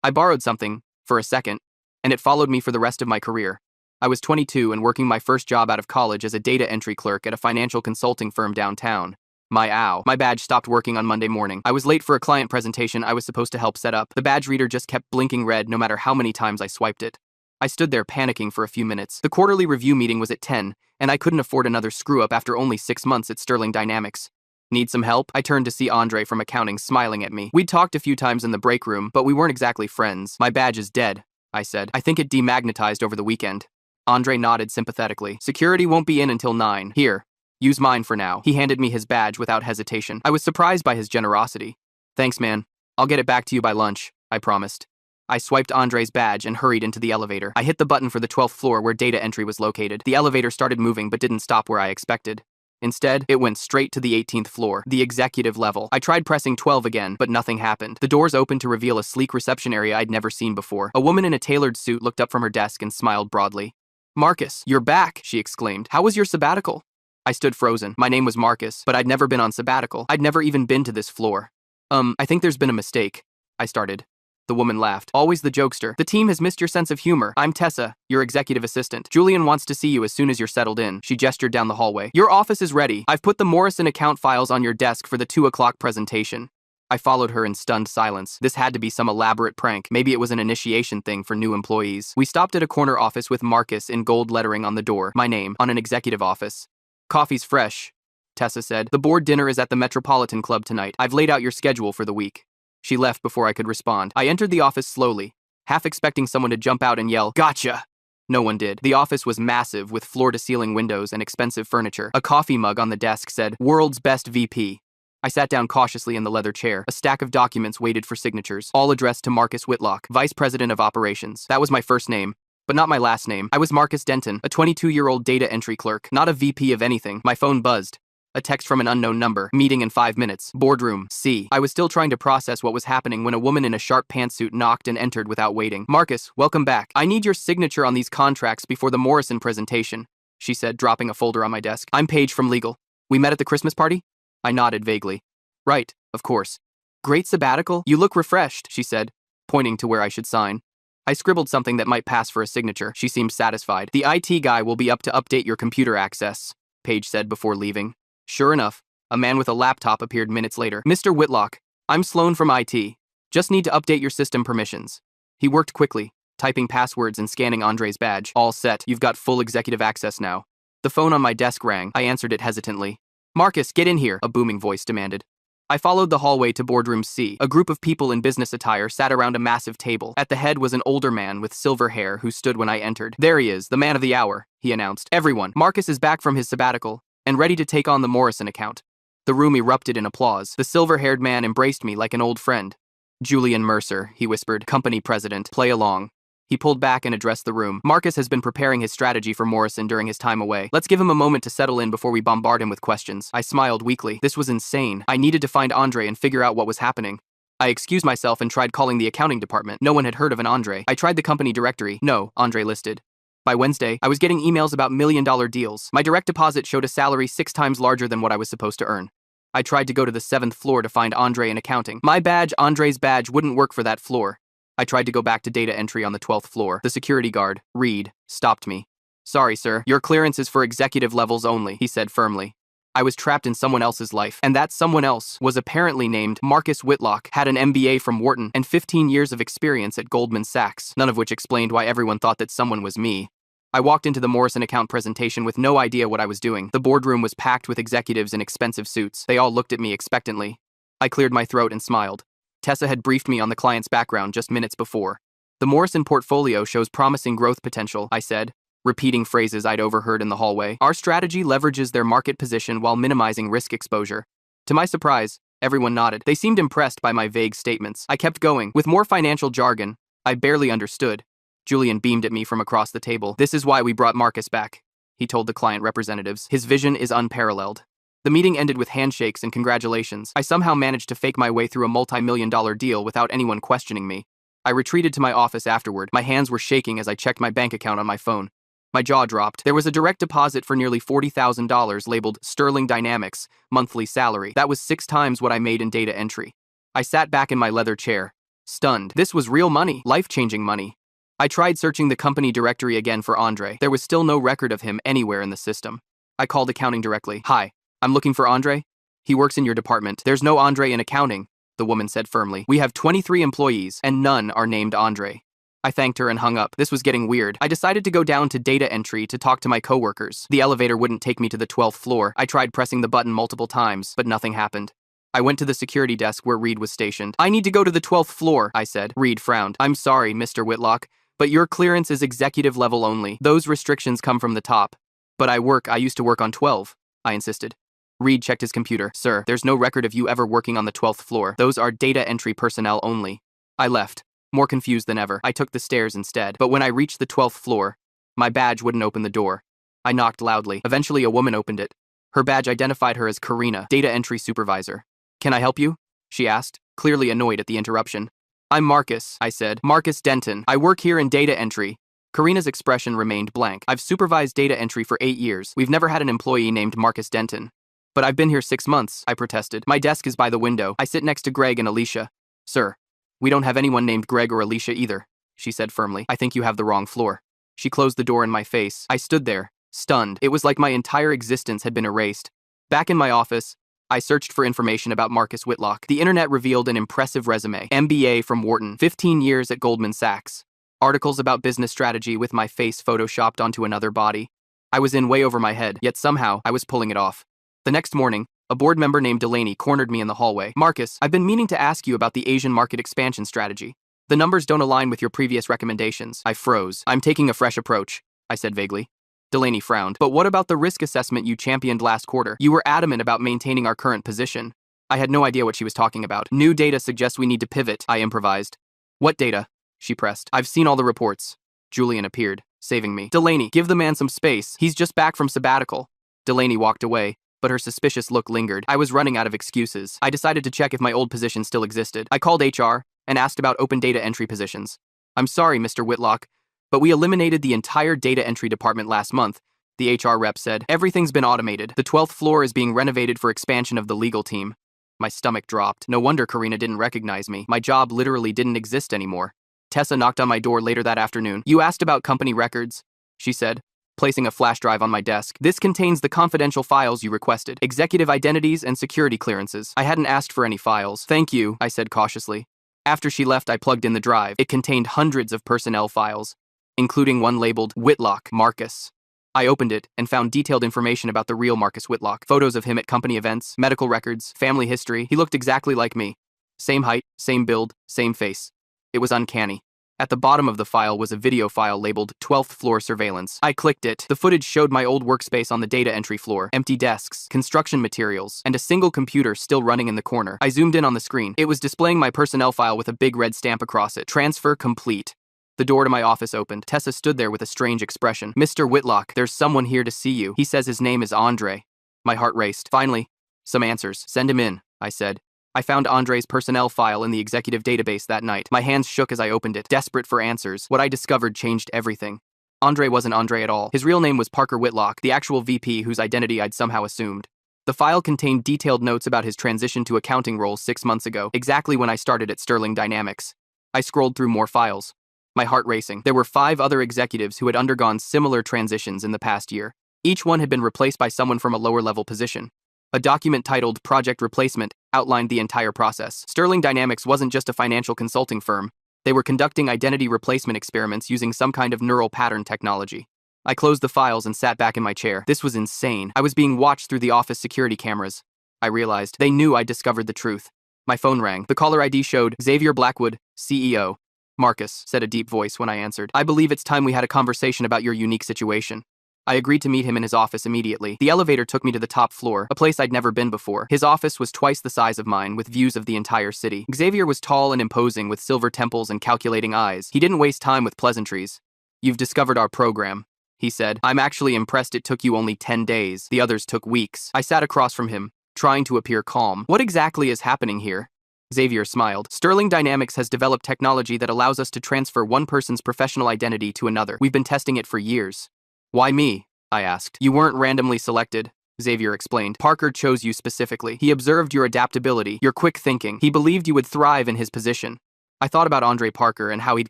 I borrowed something, for a second, and it followed me for the rest of my career. I was 22 and working my first job out of college as a data entry clerk at a financial consulting firm downtown. My badge stopped working on Monday morning. I was late for a client presentation I was supposed to help set up. The badge reader just kept blinking red no matter how many times I swiped it. I stood there panicking for a few minutes. The quarterly review meeting was at 10, and I couldn't afford another screw-up after only 6 months at Sterling Dynamics. Need some help? I turned to see Andre from accounting smiling at me. We'd talked a few times in the break room, but we weren't exactly friends. My badge is dead, I said. I think it demagnetized over the weekend. Andre nodded sympathetically. Security won't be in until 9. Here, use mine for now. He handed me his badge without hesitation. I was surprised by his generosity. Thanks, man. I'll get it back to you by lunch, I promised. I swiped Andre's badge and hurried into the elevator. I hit the button for the 12th floor where data entry was located. The elevator started moving but didn't stop where I expected. Instead, it went straight to the 18th floor, the executive level. I tried pressing 12 again, but nothing happened. The doors opened to reveal a sleek reception area I'd never seen before. A woman in a tailored suit looked up from her desk and smiled broadly. "Marcus, you're back," she exclaimed. "How was your sabbatical?" I stood frozen. My name was Marcus, but I'd never been on sabbatical. I'd never even been to this floor. I think there's been a mistake," I started. The woman laughed. "Always the jokester. The team has missed your sense of humor. I'm Tessa, your executive assistant. Julian wants to see you as soon as you're settled in." She gestured down the hallway. "Your office is ready. I've put the Morrison account files on your desk for the 2 o'clock presentation." I followed her in stunned silence. This had to be some elaborate prank. Maybe it was an initiation thing for new employees. We stopped at a corner office with Marcus in gold lettering on the door, my name, on an executive office. "Coffee's fresh," Tessa said. "The board dinner is at the Metropolitan Club tonight. I've laid out your schedule for the week." She left before I could respond. I entered the office slowly, half expecting someone to jump out and yell, "Gotcha!" No one did. The office was massive, with floor-to-ceiling windows and expensive furniture. A coffee mug on the desk said, "World's Best VP." I sat down cautiously in the leather chair. A stack of documents waited for signatures, all addressed to Marcus Whitlock, Vice President of Operations. That was my first name, but not my last name. I was Marcus Denton, a 22-year-old data entry clerk, not a VP of anything. My phone buzzed. A text from an unknown number. "Meeting in 5 minutes. Boardroom, C." I was still trying to process what was happening when a woman in a sharp pantsuit knocked and entered without waiting. "Marcus, welcome back. I need your signature on these contracts before the Morrison presentation," she said, dropping a folder on my desk. "I'm Paige from legal. We met at the Christmas party?" I nodded vaguely. "Right, of course." "Great sabbatical? You look refreshed," she said, pointing to where I should sign. I scribbled something that might pass for a signature. She seemed satisfied. "The IT guy will be up to update your computer access," Paige said before leaving. Sure enough, a man with a laptop appeared minutes later. "Mr. Whitlock, I'm Sloan from IT. Just need to update your system permissions." He worked quickly, typing passwords and scanning Andre's badge. "All set. You've got full executive access now." The phone on my desk rang. I answered it hesitantly. "Marcus, get in here," a booming voice demanded. I followed the hallway to boardroom C. A group of people in business attire sat around a massive table. At the head was an older man with silver hair who stood when I entered. "There he is, the man of the hour," he announced. "Everyone, Marcus is back from his sabbatical and ready to take on the Morrison account." The room erupted in applause. The silver-haired man embraced me like an old friend. "Julian Mercer," he whispered, "company president, play along." He pulled back and addressed the room. "Marcus has been preparing his strategy for Morrison during his time away. Let's give him a moment to settle in before we bombard him with questions." I smiled weakly. This was insane. I needed to find Andre and figure out what was happening. I excused myself and tried calling the accounting department. No one had heard of an Andre. I tried the company directory. No Andre listed. By Wednesday, I was getting emails about million-dollar deals. My direct deposit showed a salary 6 times larger than what I was supposed to earn. I tried to go to the 7th floor to find Andre in accounting. My badge, Andre's badge, wouldn't work for that floor. I tried to go back to data entry on the 12th floor. The security guard, Reed, stopped me. "Sorry, sir. Your clearance is for executive levels only," he said firmly. I was trapped in someone else's life, and that someone else was apparently named Marcus Whitlock, had an MBA from Wharton, and 15 years of experience at Goldman Sachs, none of which explained why everyone thought that someone was me. I walked into the Morrison account presentation with no idea what I was doing. The boardroom was packed with executives in expensive suits. They all looked at me expectantly. I cleared my throat and smiled. Tessa had briefed me on the client's background just minutes before. "The Morrison portfolio shows promising growth potential," I said, repeating phrases I'd overheard in the hallway. "Our strategy leverages their market position while minimizing risk exposure." To my surprise, everyone nodded. They seemed impressed by my vague statements. I kept going, with more financial jargon I barely understood. Julian beamed at me from across the table. "This is why we brought Marcus back," he told the client representatives. "His vision is unparalleled." The meeting ended with handshakes and congratulations. I somehow managed to fake my way through a multi-million-dollar deal without anyone questioning me. I retreated to my office afterward. My hands were shaking as I checked my bank account on my phone. My jaw dropped. There was a direct deposit for nearly $40,000 labeled Sterling Dynamics, monthly salary. That was 6 times what I made in data entry. I sat back in my leather chair, Stunned. This was real money, life-changing money. I tried searching the company directory again for Andre. There was still no record of him anywhere in the system. I called accounting directly. Hi, I'm looking for Andre. He works in your department. There's no Andre in accounting, the woman said firmly. We have 23 employees, and none are named Andre. I thanked her and hung up. This was getting weird. I decided to go down to data entry to talk to my coworkers. The elevator wouldn't take me to the 12th floor. I tried pressing the button multiple times, but nothing happened. I went to the security desk where Reed was stationed. I need to go to the 12th floor, I said. Reed frowned. I'm sorry, Mr. Whitlock, but your clearance is executive level only. Those restrictions come from the top. But I used to work on 12, I insisted. Reed checked his computer. Sir, there's no record of you ever working on the 12th floor. Those are data entry personnel only. I left, more confused than ever. I took the stairs instead. But when I reached the 12th floor, my badge wouldn't open the door. I knocked loudly. Eventually, a woman opened it. Her badge identified her as Karina, data entry supervisor. Can I help you? She asked, clearly annoyed at the interruption. I'm Marcus, I said. Marcus Denton. I work here in data entry. Karina's expression remained blank. I've supervised data entry for 8 years. We've never had an employee named Marcus Denton. But I've been here 6 months, I protested. My desk is by the window. I sit next to Greg and Alicia. Sir, we don't have anyone named Greg or Alicia either, she said firmly. I think you have the wrong floor. She closed the door in my face. I stood there, stunned. It was like my entire existence had been erased. Back in my office, I searched for information about Marcus Whitlock. The internet revealed an impressive resume. MBA from Wharton, 15 years at Goldman Sachs. Articles about business strategy with my face photoshopped onto another body. I was in way over my head, yet somehow I was pulling it off. The next morning, a board member named Delaney cornered me in the hallway. Marcus, I've been meaning to ask you about the Asian market expansion strategy. The numbers don't align with your previous recommendations. I froze. I'm taking a fresh approach, I said vaguely. Delaney frowned. But what about the risk assessment you championed last quarter? You were adamant about maintaining our current position. I had no idea what she was talking about. New data suggests we need to pivot, I improvised. What data? She pressed. I've seen all the reports. Julian appeared, saving me. Delaney, give the man some space. He's just back from sabbatical. Delaney walked away, but her suspicious look lingered. I was running out of excuses. I decided to check if my old position still existed. I called HR and asked about open data entry positions. I'm sorry, Mr. Whitlock, but we eliminated the entire data entry department last month, the HR rep said. Everything's been automated. The 12th floor is being renovated for expansion of the legal team. My stomach dropped. No wonder Karina didn't recognize me. My job literally didn't exist anymore. Tessa knocked on my door later that afternoon. You asked about company records, she said, placing a flash drive on my desk. This contains the confidential files you requested, executive identities and security clearances. I hadn't asked for any files. Thank you, I said cautiously. After she left, I plugged in the drive. It contained hundreds of personnel files, including one labeled Whitlock Marcus. I opened it and found detailed information about the real Marcus Whitlock. Photos of him at company events, medical records, family history. He looked exactly like me. Same height, same build, same face. It was uncanny. At the bottom of the file was a video file labeled 12th floor surveillance. I clicked it. The footage showed my old workspace on the data entry floor, empty desks, construction materials, and a single computer still running in the corner. I zoomed in on the screen. It was displaying my personnel file with a big red stamp across it. Transfer complete. The door to my office opened. Tessa stood there with a strange expression. Mr. Whitlock, there's someone here to see you. He says his name is Andre. My heart raced. Finally, some answers. Send him in, I said. I found Andre's personnel file in the executive database that night. My hands shook as I opened it, desperate for answers. What I discovered changed everything. Andre wasn't Andre at all. His real name was Parker Whitlock, the actual VP whose identity I'd somehow assumed. The file contained detailed notes about his transition to accounting roles 6 months ago, exactly when I started at Sterling Dynamics. I scrolled through more files, my heart racing. There were 5 other executives who had undergone similar transitions in the past year. Each one had been replaced by someone from a lower-level position. A document titled Project Replacement outlined the entire process. Sterling Dynamics wasn't just a financial consulting firm. They were conducting identity replacement experiments using some kind of neural pattern technology. I closed the files and sat back in my chair. This was insane. I was being watched through the office security cameras. I realized they knew I'd discovered the truth. My phone rang. The caller ID showed Xavier Blackwood, CEO. Marcus, said a deep voice when I answered. I believe it's time we had a conversation about your unique situation. I agreed to meet him in his office immediately. The elevator took me to the top floor, a place I'd never been before. His office was twice the size of mine, with views of the entire city. Xavier was tall and imposing, with silver temples and calculating eyes. He didn't waste time with pleasantries. You've discovered our program, he said. I'm actually impressed it took you only 10 days. The others took weeks. I sat across from him, trying to appear calm. What exactly is happening here? Xavier smiled. Sterling Dynamics has developed technology that allows us to transfer one person's professional identity to another. We've been testing it for years. Why me? I asked. You weren't randomly selected, Xavier explained. Parker chose you specifically. He observed your adaptability, your quick thinking. He believed you would thrive in his position. I thought about Andre Parker and how he'd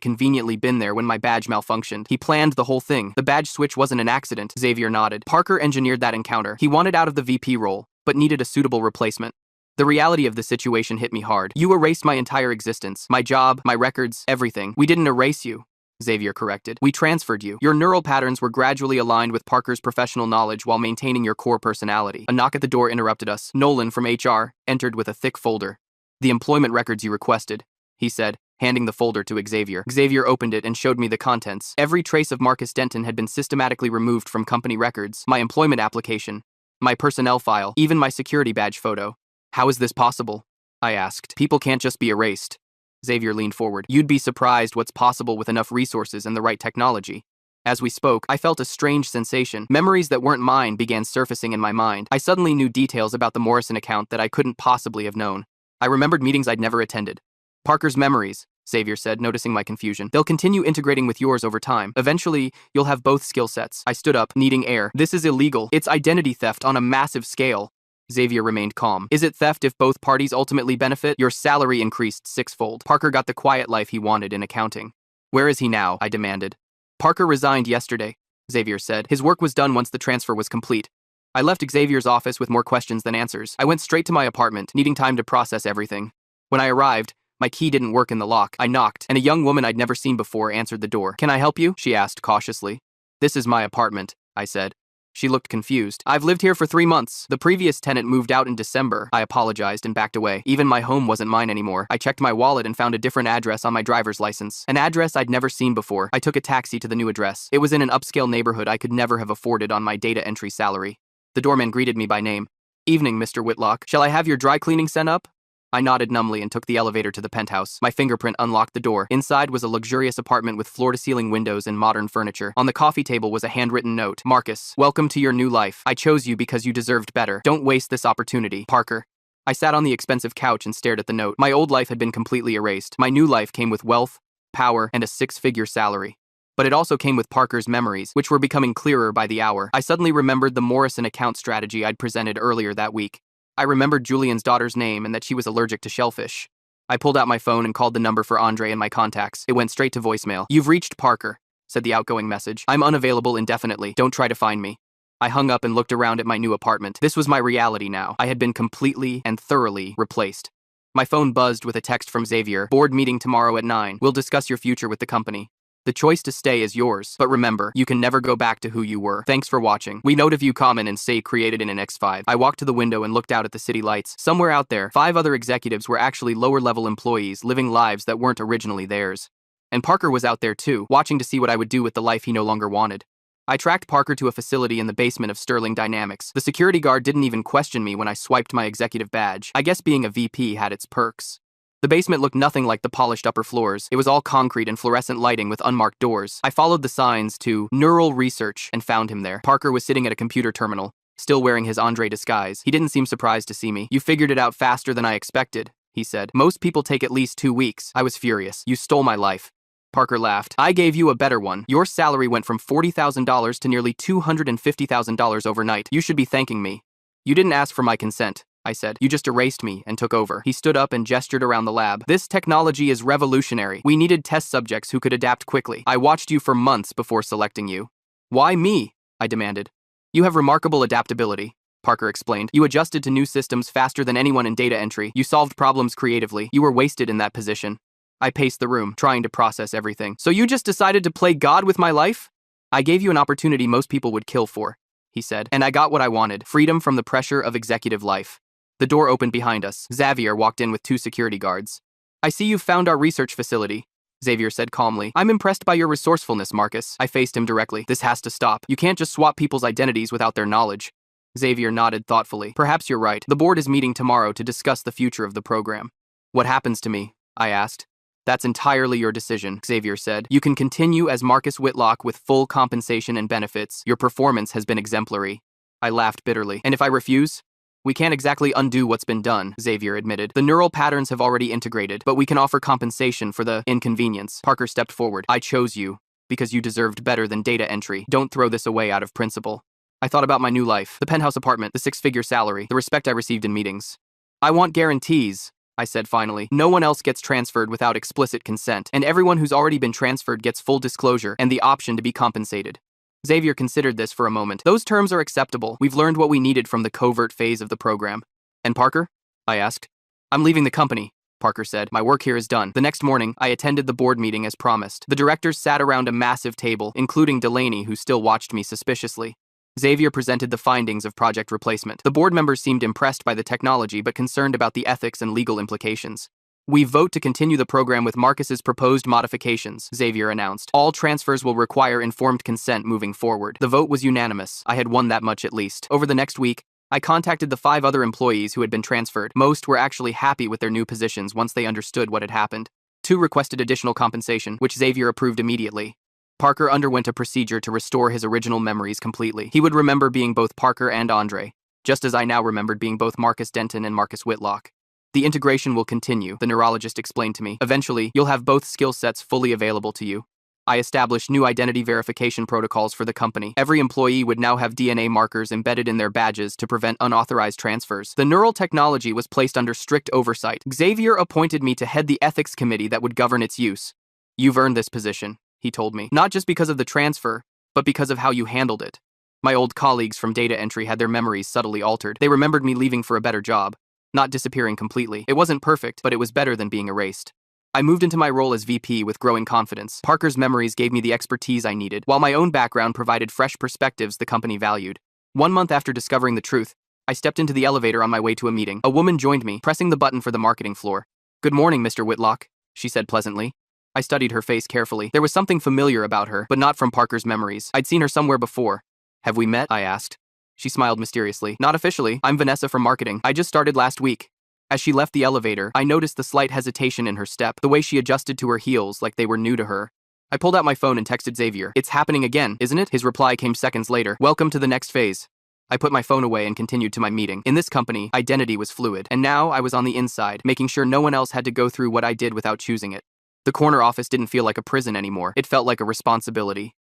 conveniently been there when my badge malfunctioned. He planned the whole thing. The badge switch wasn't an accident, Xavier nodded. Parker engineered that encounter. He wanted out of the VP role, but needed a suitable replacement. The reality of the situation hit me hard. You erased my entire existence, my job, my records, everything. We didn't erase you, Xavier corrected. We transferred you. Your neural patterns were gradually aligned with Parker's professional knowledge while maintaining your core personality. A knock at the door interrupted us. Nolan from HR entered with a thick folder. The employment records you requested, he said, handing the folder to Xavier. Xavier opened it and showed me the contents. Every trace of Marcus Denton had been systematically removed from company records, my employment application, my personnel file, even my security badge photo. How is this possible? I asked. People can't just be erased. Xavier leaned forward. You'd be surprised what's possible with enough resources and the right technology. As we spoke, I felt a strange sensation. Memories that weren't mine began surfacing in my mind. I suddenly knew details about the Morrison account that I couldn't possibly have known. I remembered meetings I'd never attended. Parker's memories, Xavier said, noticing my confusion. They'll continue integrating with yours over time. Eventually, you'll have both skill sets. I stood up, needing air. This is illegal. It's identity theft on a massive scale. Xavier remained calm. Is it theft if both parties ultimately benefit? Your salary increased sixfold. Parker got the quiet life he wanted in accounting. Where is he now? I demanded. Parker resigned yesterday, Xavier said. His work was done once the transfer was complete. I left Xavier's office with more questions than answers. I went straight to my apartment, needing time to process everything. When I arrived, my key didn't work in the lock. I knocked, and a young woman I'd never seen before answered the door. Can I help you? She asked cautiously. This is my apartment, I said. She looked confused. I've lived here for 3 months. The previous tenant moved out in December. I apologized and backed away. Even my home wasn't mine anymore. I checked my wallet and found a different address on my driver's license. An address I'd never seen before. I took a taxi to the new address. It was in an upscale neighborhood I could never have afforded on my data entry salary. The doorman greeted me by name. Evening, Mr. Whitlock. Shall I have your dry cleaning sent up? I nodded numbly and took the elevator to the penthouse. My fingerprint unlocked the door. Inside was a luxurious apartment with floor-to-ceiling windows and modern furniture. On the coffee table was a handwritten note. Marcus, welcome to your new life. I chose you because you deserved better. Don't waste this opportunity. Parker. I sat on the expensive couch and stared at the note. My old life had been completely erased. My new life came with wealth, power, and a 6-figure salary. But it also came with Parker's memories, which were becoming clearer by the hour. I suddenly remembered the Morrison account strategy I'd presented earlier that week. I remembered Julian's daughter's name and that she was allergic to shellfish. I pulled out my phone and called the number for Andre and my contacts. It went straight to voicemail. You've reached Parker, said the outgoing message. I'm unavailable indefinitely. Don't try to find me. I hung up and looked around at my new apartment. This was my reality now. I had been completely and thoroughly replaced. My phone buzzed with a text from Xavier. Board meeting tomorrow at 9. We'll discuss your future with the company. The choice to stay is yours, but remember, you can never go back to who you were. Thanks for watching. We note of you common and say created in an X5. I walked to the window and looked out at the city lights. Somewhere out there, 5 other executives were actually lower-level employees living lives that weren't originally theirs. And Parker was out there too, watching to see what I would do with the life he no longer wanted. I tracked Parker to a facility in the basement of Sterling Dynamics. The security guard didn't even question me when I swiped my executive badge. I guess being a VP had its perks. The basement looked nothing like the polished upper floors. It was all concrete and fluorescent lighting with unmarked doors. I followed the signs to Neural Research and found him there. Parker was sitting at a computer terminal, still wearing his Andre disguise. He didn't seem surprised to see me. You figured it out faster than I expected, he said. Most people take at least 2 weeks. I was furious. You stole my life. Parker laughed. I gave you a better one. Your salary went from $40,000 to nearly $250,000 overnight. You should be thanking me. You didn't ask for my consent, I said. You just erased me and took over. He stood up and gestured around the lab. This technology is revolutionary. We needed test subjects who could adapt quickly. I watched you for months before selecting you. Why me? I demanded. You have remarkable adaptability, Parker explained. You adjusted to new systems faster than anyone in data entry. You solved problems creatively. You were wasted in that position. I paced the room, trying to process everything. So you just decided to play God with my life? I gave you an opportunity most people would kill for, he said, and I got what I wanted, freedom from the pressure of executive life. The door opened behind us. Xavier walked in with 2 security guards. I see you've found our research facility, Xavier said calmly. I'm impressed by your resourcefulness, Marcus. I faced him directly. This has to stop. You can't just swap people's identities without their knowledge. Xavier nodded thoughtfully. Perhaps you're right. The board is meeting tomorrow to discuss the future of the program. What happens to me? I asked. That's entirely your decision, Xavier said. You can continue as Marcus Whitlock with full compensation and benefits. Your performance has been exemplary. I laughed bitterly. And if I refuse? We can't exactly undo what's been done, Xavier admitted. The neural patterns have already integrated, but we can offer compensation for the inconvenience. Parker stepped forward. I chose you because you deserved better than data entry. Don't throw this away out of principle. I thought about my new life, the penthouse apartment, the 6-figure salary, the respect I received in meetings. I want guarantees, I said finally. No one else gets transferred without explicit consent, and everyone who's already been transferred gets full disclosure and the option to be compensated. Xavier considered this for a moment. Those terms are acceptable. We've learned what we needed from the covert phase of the program. And Parker? I asked. I'm leaving the company, Parker said. My work here is done. The next morning, I attended the board meeting as promised. The directors sat around a massive table, including Delaney, who still watched me suspiciously. Xavier presented the findings of Project Replacement. The board members seemed impressed by the technology but concerned about the ethics and legal implications. We vote to continue the program with Marcus's proposed modifications, Xavier announced. All transfers will require informed consent moving forward. The vote was unanimous. I had won that much at least. Over the next week, I contacted the 5 other employees who had been transferred. Most were actually happy with their new positions once they understood what had happened. 2 requested additional compensation, which Xavier approved immediately. Parker underwent a procedure to restore his original memories completely. He would remember being both Parker and Andre, just as I now remembered being both Marcus Denton and Marcus Whitlock. The integration will continue, the neurologist explained to me. Eventually, you'll have both skill sets fully available to you. I established new identity verification protocols for the company. Every employee would now have DNA markers embedded in their badges to prevent unauthorized transfers. The neural technology was placed under strict oversight. Xavier appointed me to head the ethics committee that would govern its use. You've earned this position, he told me. Not just because of the transfer, but because of how you handled it. My old colleagues from data entry had their memories subtly altered. They remembered me leaving for a better job, not disappearing completely. It wasn't perfect, but it was better than being erased. I moved into my role as VP with growing confidence. Parker's memories gave me the expertise I needed, while my own background provided fresh perspectives the company valued. 1 month after discovering the truth, I stepped into the elevator on my way to a meeting. A woman joined me, pressing the button for the marketing floor. Good morning, Mr. Whitlock, she said pleasantly. I studied her face carefully. There was something familiar about her, but not from Parker's memories. I'd seen her somewhere before. Have we met? I asked. She smiled mysteriously. Not officially. I'm Vanessa from marketing. I just started last week. As she left the elevator, I noticed the slight hesitation in her step, the way she adjusted to her heels like they were new to her. I pulled out my phone and texted Xavier. It's happening again, isn't it? His reply came seconds later. Welcome to the next phase. I put my phone away and continued to my meeting. In this company, identity was fluid, and now I was on the inside, making sure no one else had to go through what I did without choosing it. The corner office didn't feel like a prison anymore. It felt like a responsibility.